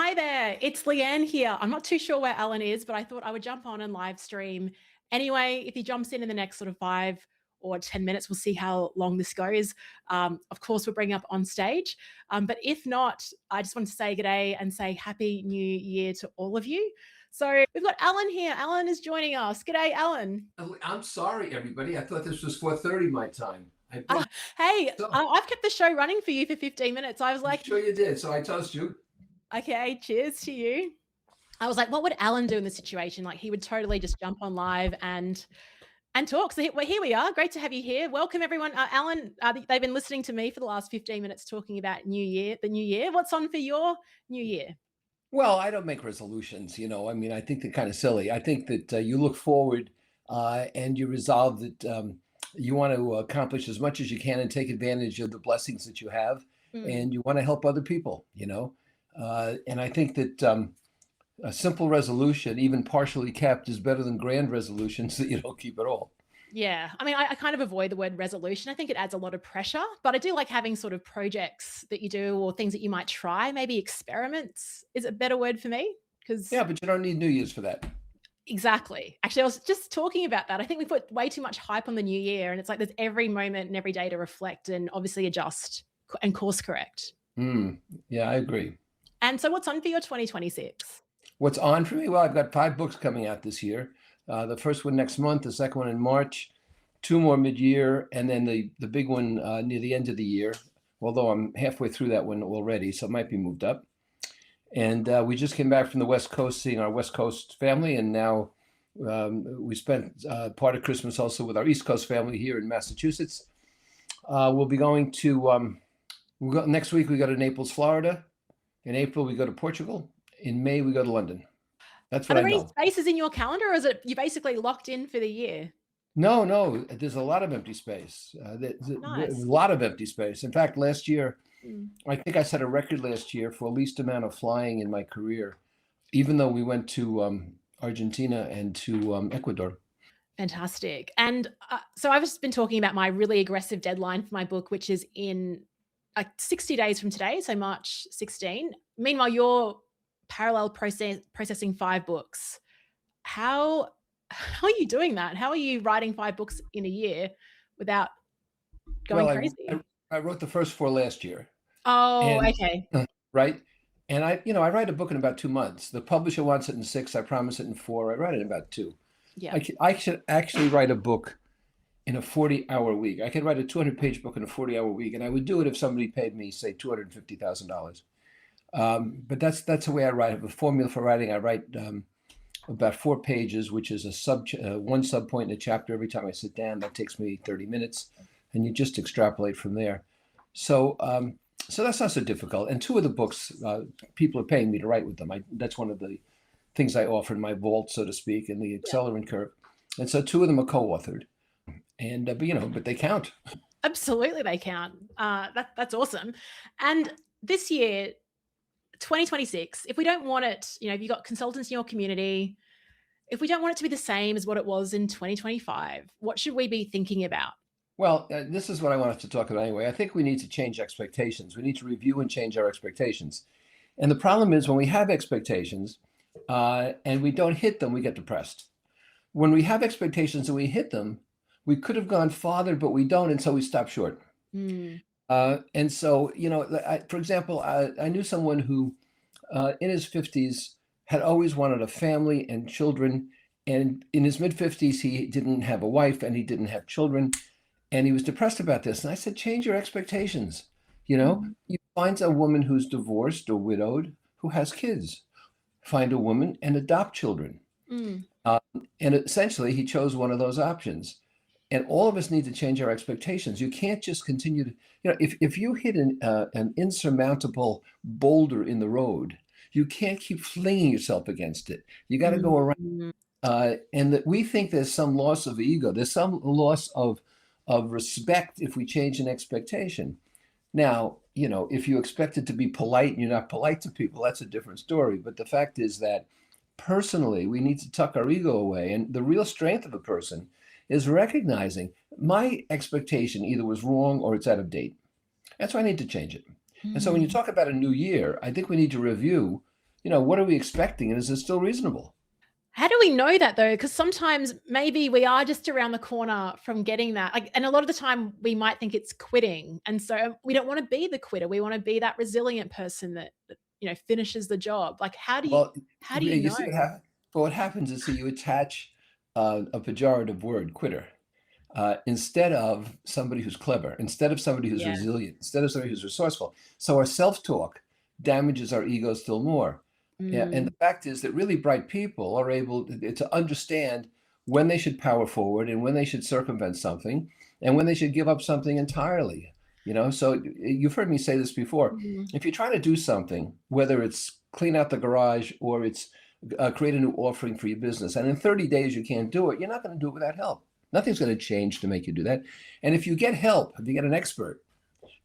Hi there, it's Leanne here. I'm not too sure where Alan is, but I thought I would jump on and live stream. Anyway, if he jumps in the next sort of 5 or 10 minutes, we'll see how long this goes. Of course, we'll bring up on stage. But if not, I just want to say good day and say Happy New Year to all of you. So we've got Alan here. Alan is joining us. Good day, Alan. I'm sorry, everybody. I thought this was 4:30 my time. I Uh, beg hey, so. I've kept the show running for you for 15 minutes. I was I'm like, sure you did. So I toast you. okay, cheers to you. I was like, what would Alan do in this situation? Like he would totally just jump on live and talk. So here we are. Great to have you here. Welcome everyone. Alan, they've been listening to me for the last 15 minutes talking about the new year. What's on for your new year? Well, I don't make resolutions. I mean, I think they're kind of silly. I think that you look forward and you resolve that you want to accomplish as much as you can and take advantage of the blessings that you have, Mm. and you want to help other people. And I think that a simple resolution, even partially kept, is better than grand resolutions that you don't keep at all. Yeah. I mean, I kind of avoid the word resolution. I think it adds a lot of pressure, but I do like having sort of projects that you do or things that you might try, maybe experiments is a better word for me because Yeah, but you don't need New Year's for that. exactly. Actually, I was just talking about that. I think we put way too much hype on the new year, and it's like there's every moment and every day to reflect and obviously adjust and course correct. Yeah, I agree. And so, what's on for your 2026? What's on for me? Well, I've got 5 books coming out this year. The first one next month, the second one in March, two more mid-year, and then the big one near the end of the year. Although I'm halfway through that one already, so it might be moved up. And we just came back from the West Coast, seeing our West Coast family, and now we spent part of Christmas also with our East Coast family here in Massachusetts. We'll be going to next week. We go to Naples, Florida. In April, we go to Portugal. In May, we go to London. That's Are what I there any know. spaces in your calendar, or is it you basically locked in for the year? No, no, there's a lot of empty space. There's a Nice. lot of empty space. In fact, last year, Mm. I think I set a record last year for least amount of flying in my career, even though we went to Argentina and to Ecuador. Fantastic. And so I've just been talking about my really aggressive deadline for my book, which is in 60 days from today, so March 16. Meanwhile, you're processing 5 books. How are you doing that? How are you writing 5 books in a year without going Well, crazy? I wrote the first four last year, Oh, and okay. right, and I write a book in about 2 months. The publisher wants it in six. I promise it in four. I write it in about two. Yeah. I should actually write a book in a 40-hour week. I could write a 200-page book in a 40-hour week, and I would do it if somebody paid me, say, $250,000. But that's the way I write. I have a formula for writing. I write about 4 pages, which is one sub point in a chapter every time I sit down. That takes me 30 minutes, and you just extrapolate from there. So so that's not so difficult. And two of the books, people are paying me to write with them. That's one of the things I offer in my vault, so to speak, in the Yeah. accelerant curve. And so two of them are co-authored, and but they count. Absolutely they count. That's awesome. And this year, 2026, if we don't want it, if you've got consultants in your community, if we don't want it to be the same as what it was in 2025, what should we be thinking about? Well, this is what I wanted to talk about anyway. I think we need to change expectations. We need to review and change our expectations. And the problem is when we have expectations and we don't hit them, we get depressed. When we have expectations and we hit them, we could have gone farther, but we don't, and so we stop short. Mm, And so, for example, I knew someone who, in his 50s, had always wanted a family and children. And in his mid 50s, he didn't have a wife and he didn't have children. And he was depressed about this. And I said, change your expectations. mm, You find a woman who's divorced or widowed who has kids. Find a woman and adopt children. mm. Um, and essentially, he chose one of those options. And all of us need to change our expectations. You can't just continue to, if you hit an insurmountable boulder in the road, you can't keep flinging yourself against it. You got to go around. Mm. And that we think there's some loss of ego. There's some loss of respect if we change an expectation. Now, if you expect it to be polite and you're not polite to people, that's a different story. But the fact is that personally, we need to tuck our ego away. And the real strength of a person is recognizing my expectation either was wrong or it's out of date. That's why I need to change it. And so when you Mm. talk about a new year, I think we need to review, what are we expecting? And is it still reasonable? How do we know that though? Because sometimes maybe we are just around the corner from getting that. Like, and a lot of the time we might think it's quitting. And so we don't want to be the quitter. We want to be that resilient person that finishes the job. Like, Well, how do you you know? see what happens? But what happens is, see, you attach a pejorative word, quitter, instead of somebody who's clever, instead of somebody who's Yeah. resilient, instead of somebody who's resourceful. So our self-talk damages our ego still more. Yeah, and Mm, the fact is that really bright people are able to understand when they should power forward and when they should circumvent something and when they should give up something entirely. So you've heard me say this before. mm. If you're trying to do something, whether it's clean out the garage or it's create a new offering for your business, and in 30 days you can't do it, you're not going to do it without help. Nothing's going to change to make you do that. And if you get help, if you get an expert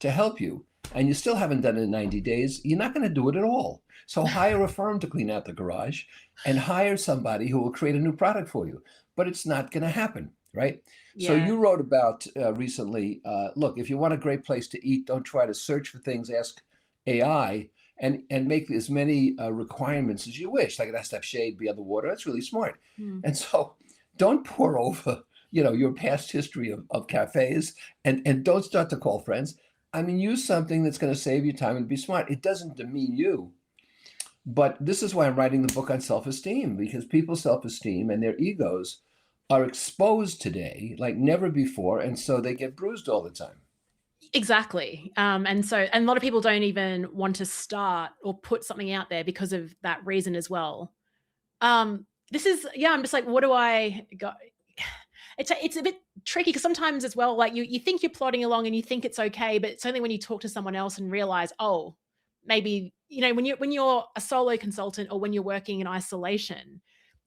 to help you, and you still haven't done it in 90 days, you're not going to do it at all. So hire a firm to clean out the garage and hire somebody who will create a new product for you. But it's not going to happen, right? So Yeah. you wrote about recently, look, if you want a great place to eat, don't try to search for things, ask AI and make as many requirements as you wish. Like it has to have shade, be on the water. That's really smart. Mm. And so don't pour over, your past history of cafes and don't start to call friends. I mean, use something that's going to save you time and be smart. It doesn't demean you. But this is why I'm writing the book on self-esteem, because people's self-esteem and their egos are exposed today like never before. And so they get bruised all the time. Exactly. And a lot of people don't even want to start or put something out there because of that reason as well. This is, yeah, I'm just like, what do I go? It's a bit tricky because sometimes as well, like you think you're plodding along and you think it's okay, but it's only when you talk to someone else and realize, oh, maybe, when you're a solo consultant or when you're working in isolation,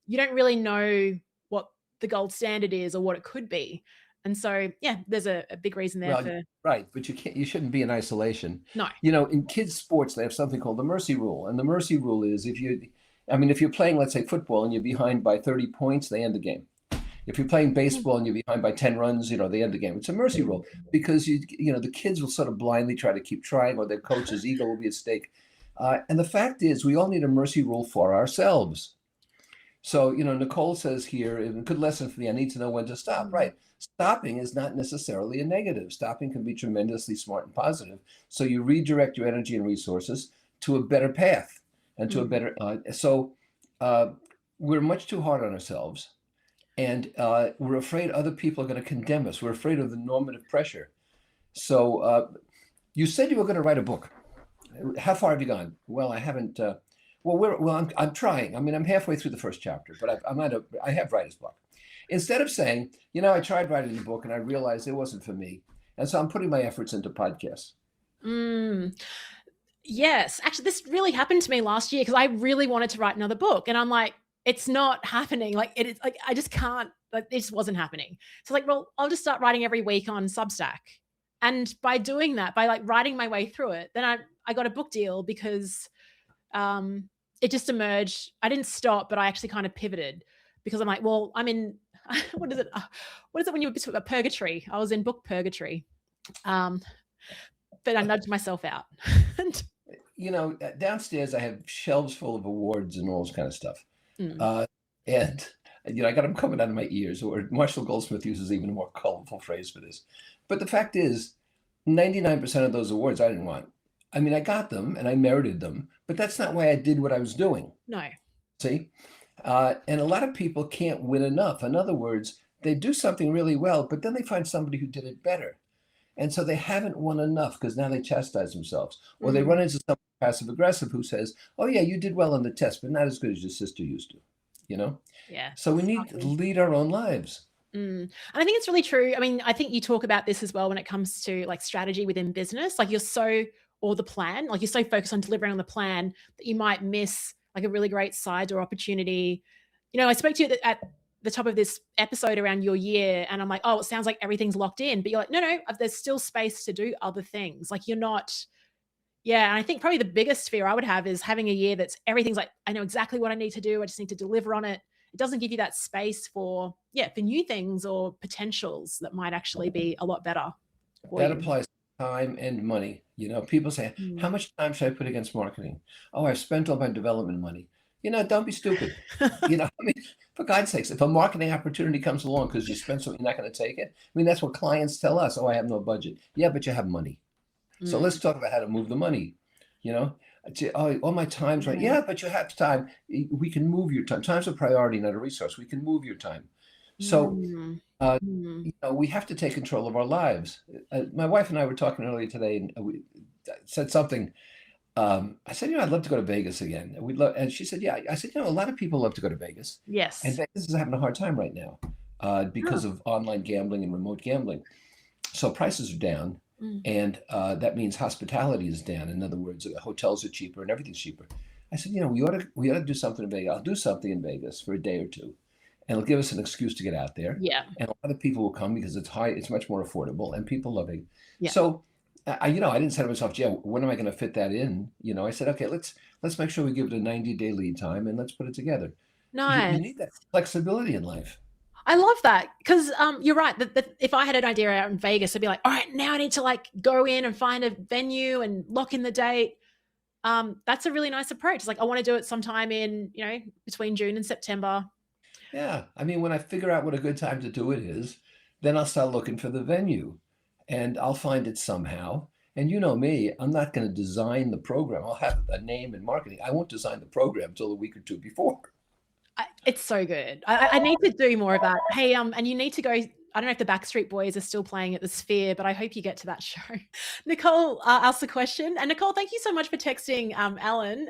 you don't really know what the gold standard is or what it could be. And so, yeah, there's a big reason there Well, for right, but you shouldn't be in isolation. no. In kids' sports, they have something called the mercy rule. And the mercy rule is if you're playing, let's say, football and you're behind by 30 points, they end the game. If you're playing baseball and you're behind by 10 runs, they end the game. It's a mercy rule because the kids will sort of blindly try to keep trying, or their coach's ego will be at stake. And the fact is, we all need a mercy rule for ourselves. So, Nicole says here, a good lesson for me, I need to know when to stop. Mm, Right. Stopping is not necessarily a negative. Stopping can be tremendously smart and positive. So you redirect your energy and resources to a better path and to a mm. better. We're much too hard on ourselves. And we're afraid other people are going to condemn us. We're afraid of the normative pressure. So you said you were going to write a book. How far have you gone? Well, I haven't. I'm trying. I mean, I'm halfway through the first chapter, but I have writer's block. Instead of saying, I tried writing the book and I realized it wasn't for me, and so I'm putting my efforts into podcasts. Mm. Yes, actually, this really happened to me last year because I really wanted to write another book, and I'm like, it's not happening. Like it is, like I just can't. Like it just wasn't happening. So like, well, I'll just start writing every week on Substack, and by doing that, by like writing my way through it, then I got a book deal because um, it just emerged. I didn't stop, but I actually kind of pivoted because I'm like, well, I'm in. What is it? What is it when you're a purgatory? I was in book purgatory. Um, but I nudged myself out. And, Downstairs I have shelves full of awards and all this kind of stuff, mm, uh, and I got them coming out of my ears. Or Marshall Goldsmith uses even a more colorful phrase for this. But the fact is, 99% of those awards I didn't want. I mean, I got them and I merited them, but that's not why I did what I was doing. no. See? And a lot of people can't win enough. In other words, they do something really well, but then they find somebody who did it better. And so they haven't won enough because now they chastise themselves. Or they Mm, run into some passive aggressive who says, oh, yeah, you did well on the test, but not as good as your sister used to, you know? yeah. So we need to Exactly. lead our own lives. Mm. And I think it's really true. I mean, I think you talk about this as well when it comes to like strategy within business. Like or the plan, like you're so focused on delivering on the plan that you might miss like a really great side door opportunity. I spoke to you at the top of this episode around your year, and I'm like, oh, it sounds like everything's locked in. But you're like, no, there's still space to do other things. Like you're not, yeah. And I think probably the biggest fear I would have is having a year that's everything's like, I know exactly what I need to do. I just need to deliver on it. It doesn't give you that space for, yeah, for new things or potentials that might actually be a lot better for That you. applies to time and money. People say, how Mm. much time should I put against marketing? Oh, I've spent all my development money. Don't be stupid. I mean, for God's sakes, if a marketing opportunity comes along because you spent something, you're not going to take it. I mean, that's what clients tell us. Oh, I have no budget. Yeah, but you have money. So let's Mm. talk about how to move the money. You know, oh, all my time's right. Yeah. Yeah, but you have time. We can move your time. Time's a priority, not a resource. We can move your time. So Mm. uh, Mm. we have to take control of our lives. My wife and I were talking earlier today, and we said something. I said, I'd love to go to Vegas again. And she said, yeah. I said, a lot of people love to go to Vegas, and Yes. Vegas is having a hard time right now Oh. because of online gambling and remote gambling. So prices are down, Mm. and that means hospitality is down. In other words, hotels are cheaper and everything's cheaper. I said, we ought to do something in Vegas. I'll do something in Vegas for a day or two, and it'll give us an excuse to get out there. Yeah. And a lot of people will come because it's high, it's much more affordable, and people love it. Yeah. So, I didn't say to myself, "Yeah, when am I going to fit that in?" I said, "Okay, let's make sure we give it a 90-day lead time, and let's put it together." You Nice. need that flexibility in life. I love that because you're right. That if I had an idea out in Vegas, I'd be like, all right, now I need to like go in and find a venue and lock in the date. That's a really nice approach. It's like I want to do it sometime in between June and September. Yeah, I mean, when I figure out what a good time to do it is, then I'll start looking for the venue, and I'll find it somehow. And you know me, I'm not going to design the program. I'll have a name and marketing. I won't design the program till a week or two before. It's so good. I need to do more of that. Hey, and you need to go. I don't know if the Backstreet Boys are still playing at the Sphere, but I hope you get to that show. Nicole asked the question, and Nicole, thank you so much for texting Alan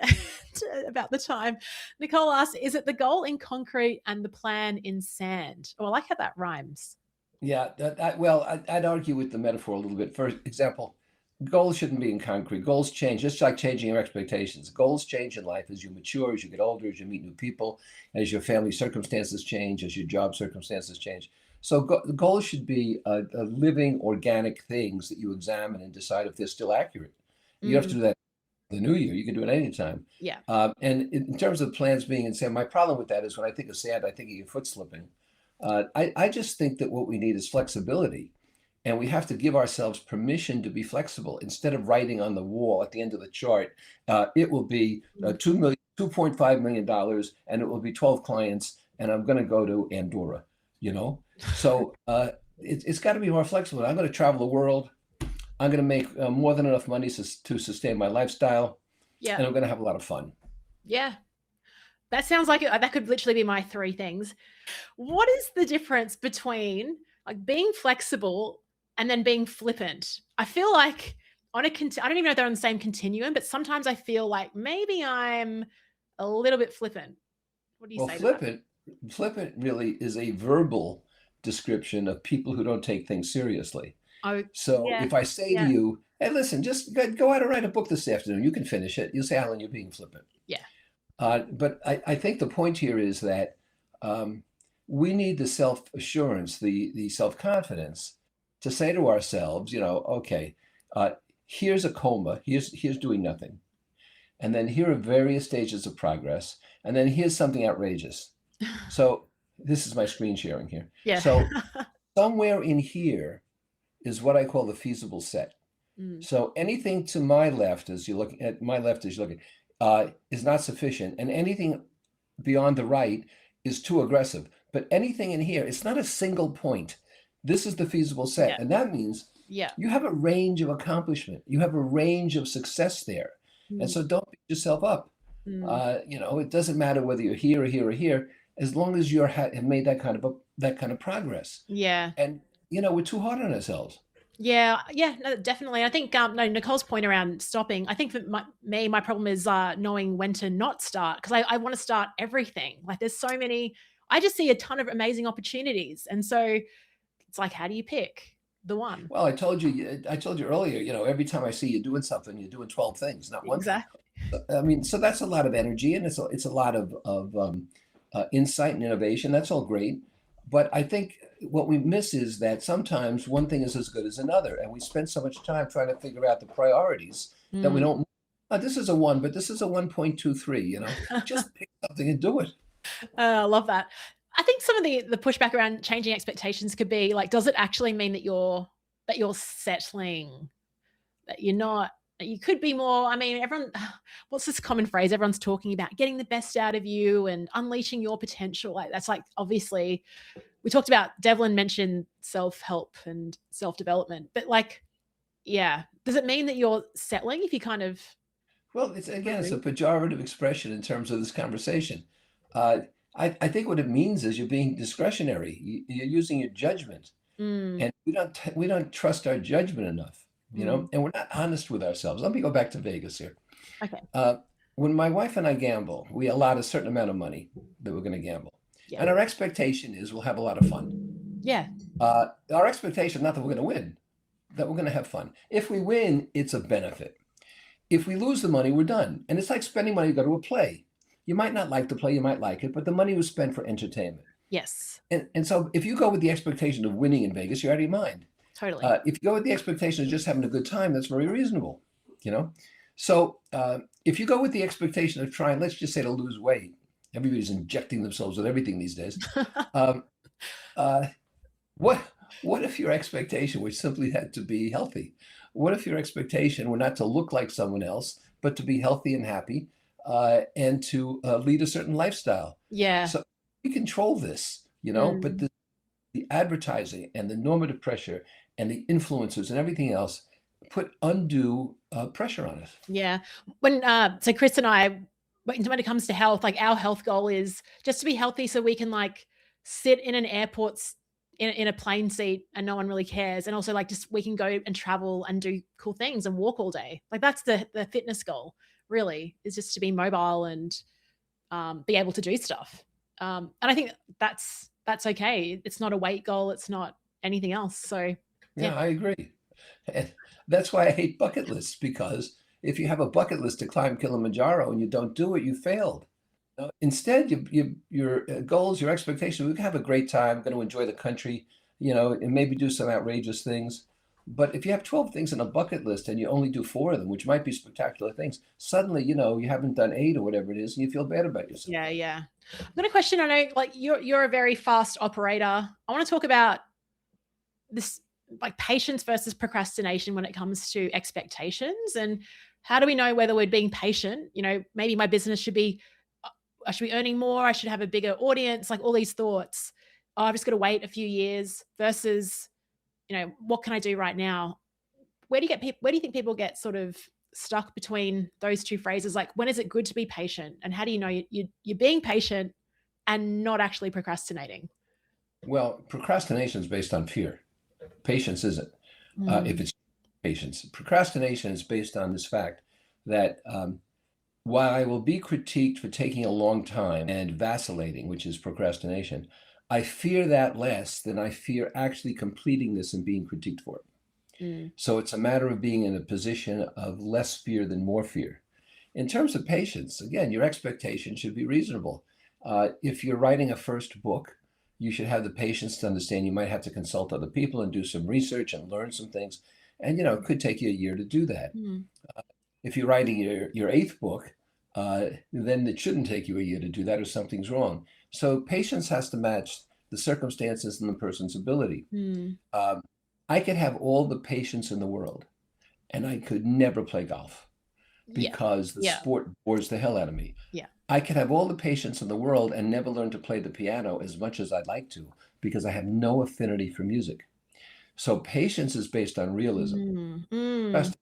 about the time. Nicole asked, "Is it the goal in concrete and the plan in sand?" Oh, I like how that rhymes. Yeah, well, I'd argue with the metaphor a little bit. For example, goals shouldn't be in concrete. Goals change, just like changing your expectations. Goals change in life as you mature, as you get older, as you meet new people, as your family circumstances change, as your job circumstances change. So goals should be a living, organic things that you examine and decide if they're still accurate. You have to Mm, do that the new year. You can do it anytime. yeah. And in terms of plans being in sand, my problem with that is when I think of sand, I think of your foot slipping. I just think that what we need is flexibility. And we have to give ourselves permission to be flexible instead of writing on the wall at the end of the chart. It will be Mm. $2.5 million, and it will be 12 clients, and I'm going to go to Andorra. So it's got to be more flexible. I'm going to travel the world. I'm going to make more than enough money to sustain my lifestyle, Yeah. and I'm going to have a lot of fun. Yeah. That sounds like that could literally be my three things. What is the difference between like being flexible and then being flippant? I feel like I don't even know if they're on the same continuum, but sometimes I feel like maybe I'm a little bit flippant. What do you Well, say to that? flippant really is a verbal description of people who don't take things seriously. Oh, So yeah, if I say to yeah, you, "Hey, listen, just go out and write a book this afternoon. You can finish it." You'll say, "Alan, you're being flippant." yeah. But I think the point here is that um, we need the self-assurance, the self-confidence to say to ourselves, okay, uh, here's a coma, here's doing nothing. And then here are various stages of progress. And then here's something outrageous. So this is my screen sharing here. Yeah. So somewhere in here is what I call the feasible set. Mm, So anything to my left, as you look at my left, as you look at, is not sufficient, and anything beyond the right is too aggressive. But anything in here, it's not a single point. This is the feasible yeah, set, and that means yeah. you have a range of accomplishment. You have a range of success there, and Mm, so don't beat yourself up. mm, It doesn't matter whether you're here or here or here, as long as you have made that kind of progress. yeah. And we're too hard on ourselves. Yeah, yeah, no, definitely. I think no, Nicole's point around stopping. I think for my problem is knowing when to not start because I want to start everything. Like there's so many. I just see a ton of amazing opportunities, and so it's like, how do you pick the one? Well, I told you earlier, every time I see you doing something, you're doing 12 things, not one thing. Exactly. I mean, so that's a lot of energy and it's a lot of insight and innovation. That's all great. But I think what we miss is that sometimes one thing is as good as another. And we spend so much time trying to figure out the priorities that we Mm. don't. This is a one, but this is a 1.23, just pick something and do it. I love that. I think some of the pushback around changing expectations could be like, does it actually mean that you're settling? that you're not, that you could be more. I mean, everyone, what's this common phrase? Everyone's talking about getting the best out of you and unleashing your potential. Like, that's like, obviously, we talked about, Devlin mentioned self-help and self-development, but like, yeah. Does it mean that you're settling if you kind of Well, it's again, it's a agree? pejorative expression in terms of this conversation. Uh, I think what it means is you're being discretionary. You're using your judgment, Mm, and we don't trust our judgment enough, mm, and we're not honest with ourselves. Let me go back to Vegas here. okay. Uh, when my wife and I gamble, we allot a certain amount of money that we're going to gamble, Yeah. and our expectation is we'll have a lot of fun. Yeah. Our expectation, not that we're going to win, that we're going to have fun. If we win, it's a benefit. If we lose the money, we're done. And it's like spending money to go to a play. You might not like the play, you might like it, but the money was spent for entertainment. Yes. And so if you go with the expectation of winning in Vegas, you're out of your mind. Totally. If you go with the expectation of just having a good time, that's very reasonable, you know? So if you go with the expectation of trying, let's just say to lose weight, everybody's injecting themselves with everything these days. Um, uh, what what if your expectation was simply had to be healthy? What if your expectation were not to look like someone else, but to be healthy and happy, and to lead a certain lifestyle? Yeah. So we control this, but Mm. the advertising and the normative pressure and the influencers and everything else put undue pressure on us. Yeah. So Chris and I, when it comes to health, like our health goal is just to be healthy so we can like sit in an in a plane seat and no one really cares. And also like just we can go and travel and do cool things and walk all day. Like that's the fitness goal really, is just to be mobile and be able to do stuff. And I think that's okay. It's not a weight goal. It's not anything else. So yeah. Yeah, I agree. And that's why I hate bucket lists, because if you have a bucket list to climb Kilimanjaro and you don't do it, you failed. Instead, your goals, your expectation, we can have a great time, going to enjoy the country, and maybe do some outrageous things. But if you have 12 things on a bucket list and you only do four of them, which might be spectacular things, suddenly, you haven't done eight or whatever it is, and you feel bad about yourself. Yeah, yeah. I've got a question. I know, like you're a very fast operator. I want to talk about this, like patience versus procrastination when it comes to expectations, and how do we know whether we're being patient? Maybe my business should be, I should be earning more. I should have a bigger audience. Like all these thoughts. Oh, I've just got to wait a few years versus, what can I do right now? Where do you think people get sort of stuck between those two phrases? Like, when is it good to be patient, and how do you know you're being patient and not actually procrastinating? Well, procrastination is based on fear. Patience isn't. If Mm, it's patience, procrastination is based on this fact that while I will be critiqued for taking a long time and vacillating, which is procrastination, I fear that less than I fear actually completing this and being critiqued for it. mm, So it's a matter of being in a position of less fear than more fear. In terms of patience, again, your expectation should be reasonable. If you're writing a first book, you should have the patience to understand you might have to consult other people and do some research and learn some things. And, it could take you a year to do that. mm. If you're writing your eighth book, then it shouldn't take you a year to do that, or something's wrong. So patience has to match the circumstances and the person's ability. Mm. Um, I could have all the patience in the world, and I could never play golf Yeah. because the Yeah. sport bores the hell out of me. Yeah. I could have all the patience in the world and never learn to play the piano as much as I'd like to, because I have no affinity for music. So patience is based on realism, Mm, mm. based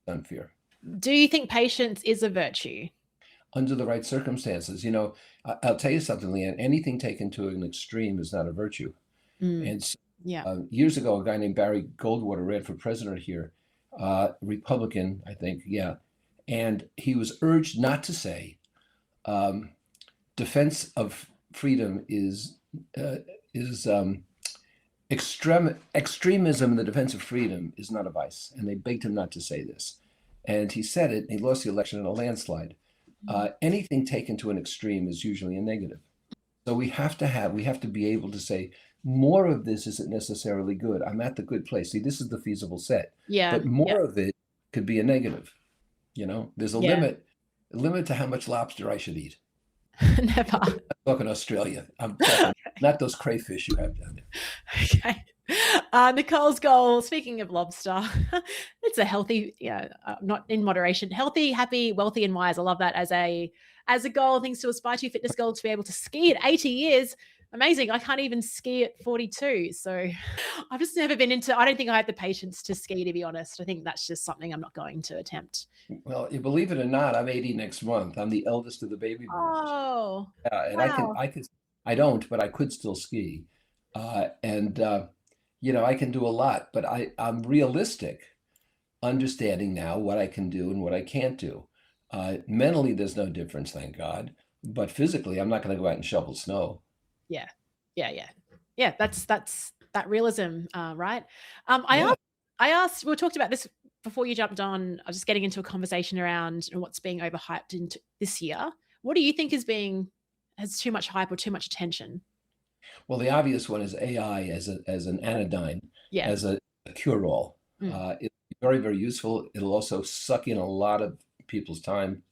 on fear. Do you think patience is a virtue? Under the right circumstances. I'll tell you something, Leanne, anything taken to an extreme is not a virtue. Mm. And Yeah. years ago, a guy named Barry Goldwater ran for president here, Republican, I think, yeah. And he was urged not to say, um, defense of freedom is extremism in the defense of freedom is not a vice. And they begged him not to say this. And he said it, and he lost the election in a landslide. Anything taken to an extreme is usually a negative. So we have to be able to say, more of this isn't necessarily good. I'm at the good place. See, this is the feasible set, Yeah. but Yeah. more of it could be a negative. There's a Yeah. limit to how much lobster I should eat. Never. I'm talking Australia. I'm talking not those crayfish you have down there. Okay. Nicole's goal, speaking of lobster, it's a healthy, yeah, not in moderation, healthy, happy, wealthy, and wise. I love that as a goal, things to aspire to, fitness goal to be able to ski at 80 years. Amazing. I can't even ski at 42. So I've just never been into, I don't think I have the patience to ski, to be honest. I think that's just something I'm not going to attempt. Well, you believe it or not, I'm 80 next month. I'm the eldest of the baby boomers. Oh, And wow. I don't, but I could still ski. And I can do a lot, but I'm realistic, understanding now what I can do and what I can't do. Mentally, there's no difference, thank God. But physically, I'm not going to go out and shovel snow. Yeah. Yeah. Yeah. Yeah. That's that realism, right? Yeah. I asked, we talked about this before you jumped on. I was just getting into a conversation around what's being overhyped into this year. What do you think has too much hype or too much attention? Well, the obvious one is AI as an anodyne, Yeah. as a cure-all. Mm. It's very, very useful. It'll also suck in a lot of people's time.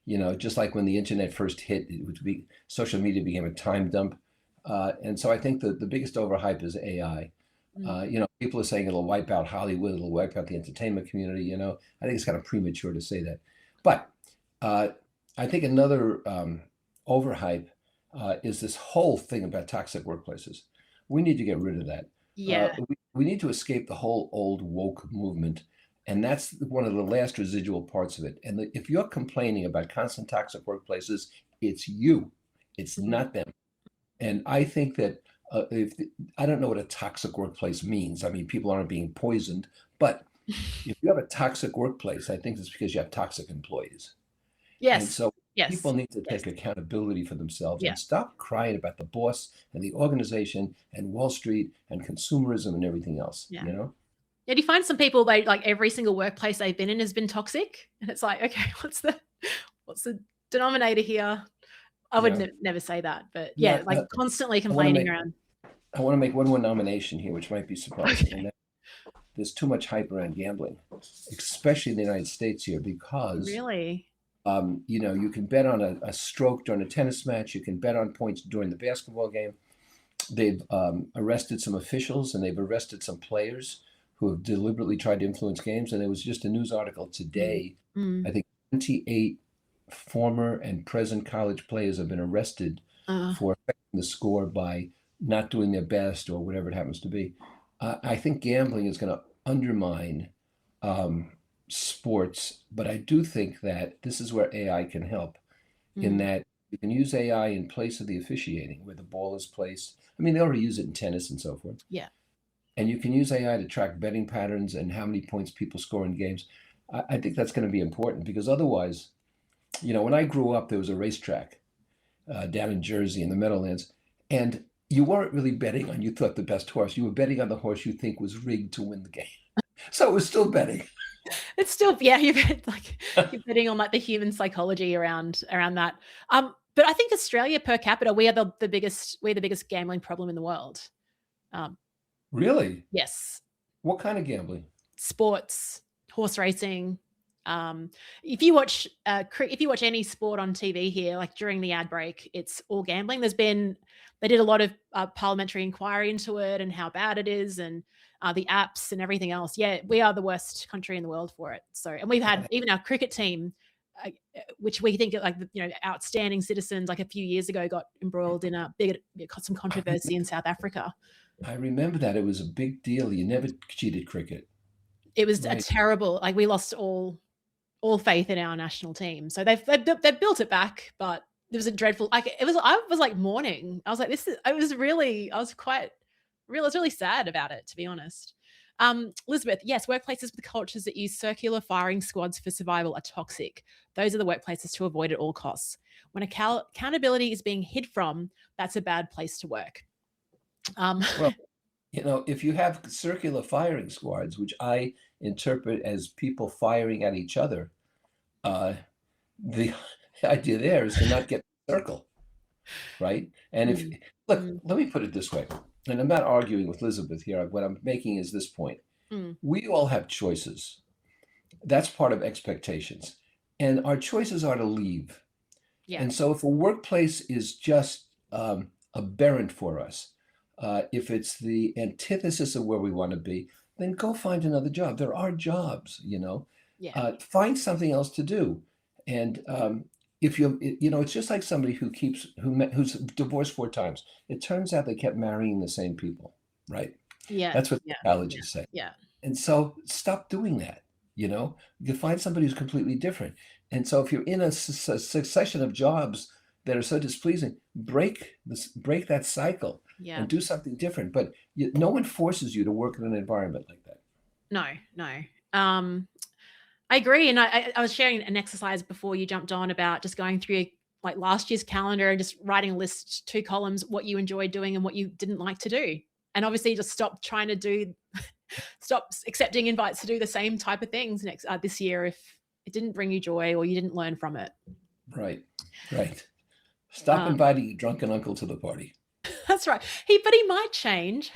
Just like when the internet first hit, social media became a time dump. And so I think that the biggest overhype is AI. Mm. People are saying it'll wipe out Hollywood, it'll wipe out the entertainment community. I think it's kind of premature to say that. But uh, I think another overhype is this whole thing about toxic workplaces. We need to get rid of that. Yeah. We need to escape the whole old woke movement. And that's one of the last residual parts of it. And if you're complaining about constant toxic workplaces, it's you, it's Mhm. not them. And I think that if I don't know what a toxic workplace means. I mean, people aren't being poisoned, but if you have a toxic workplace, I think it's because you have toxic employees. And Yes. so Yes. people need to Yes. take accountability for themselves Yeah. and stop crying about the boss and the organization and Wall Street and consumerism and everything else, Yeah. you know? Yeah. Do you find some people they like every single workplace they've been in has been toxic? And it's like, okay, what's the denominator here? I would Yeah. never say that, but yeah, Yeah. like constantly I want to complaining make around. I want to make one more nomination here, which might be surprising. And Okay. that there's too much hype around gambling, especially in the United States here, because Really? you can bet on a stroke during a tennis match. You can bet on points during the basketball game. They've arrested some officials and they've arrested some players who have deliberately tried to influence games. And there was just a news article Mm. today. Mm. I think 28 former and present college players have been arrested Uh, for affecting the score by not doing their best or whatever it happens to be. I think gambling is going to undermine um, sports, but I do think that this is where AI can help in mm. that you can use AI in place of the officiating, where the ball is placed. I mean, they already use it in tennis and so forth. Yeah. And you can use AI to track betting patterns and how many points people score in games. I think that's going to be important because otherwise, when I grew up, there was a racetrack down in Jersey in the Meadowlands, and you weren't really betting on you thought the best horse. You were betting on the horse you think was rigged to win the game. So it was still betting. It's still, yeah, you're betting on like the human psychology around that. But I think Australia per capita, we are we're the biggest gambling problem in the world. Um, Really? yes. What kind of gambling? Sports, horse racing. Um, if you watch any sport on TV here, like during the ad break, it's all gambling. They did a lot of parliamentary inquiry into it and how bad it is, and the apps and everything else. Yeah, we are the worst country in the world for it. So, and we've had God, even our cricket team, which we think like outstanding citizens, like a few years ago, got embroiled in some controversy in South Africa. I remember that it was a big deal. You never cheated cricket, It was a right? terrible. Like we lost all faith in our national team. So they've built it back, but it was a dreadful. Like it was, I was like mourning. I was like, this is. I was really, I was quite real. I was really sad about it, to be honest. Elizabeth, yes, workplaces with cultures that use circular firing squads for survival are toxic. Those are the workplaces to avoid at all costs. When accountability is being hid from, that's a bad place to work. Um, Well, if you have circular firing squads, which I interpret as people firing at each other, uh, the idea there is to not get in a circle, right? And if mm, look, mm, let me put it this way, and I'm not arguing with Elizabeth here. What I'm making is this point: mm, we all have choices. That's part of expectations, and our choices are to leave. yeah. And so, if a workplace is just aberrant for us, If it's the antithesis of where we want to be, then go find another job. There are jobs, Yeah. find something else to do. And if it's just like somebody who's divorced 4 times. It turns out they kept marrying the same people, right? Yeah. That's what Yeah. Yeah. psychologists say. Yeah. And so stop doing that. You find somebody who's completely different. And so if you're in a succession of jobs that are so displeasing, break that cycle Yeah. and do something different. But no one forces you to work in an environment like that. No, no. I agree. And I was sharing an exercise before you jumped on about just going through like last year's calendar and just writing a list, 2 columns, what you enjoyed doing and what you didn't like to do. And obviously just stop accepting invites to do the same type of things this year if it didn't bring you joy or you didn't learn from it. Right. Stop inviting your drunken uncle to the party. That's right. But he might change.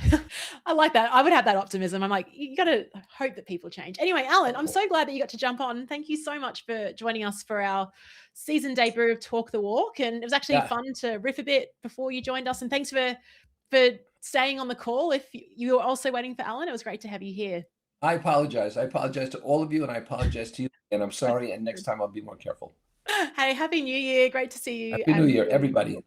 I like that. I would have that optimism. I'm like, you got to hope that people change. Anyway, Alan, I'm so glad that you got to jump on. Thank you so much for joining us for our season debut of Talk the Walk. And it was actually fun to riff a bit before you joined us. And thanks for staying on the call. If you were also waiting for Alan, it was great to have you here. I apologize. I apologize to all of you, and I apologize to you. And I'm sorry. And next time I'll be more careful. Hey, Happy New Year. Great to see you. Happy New Year, everybody.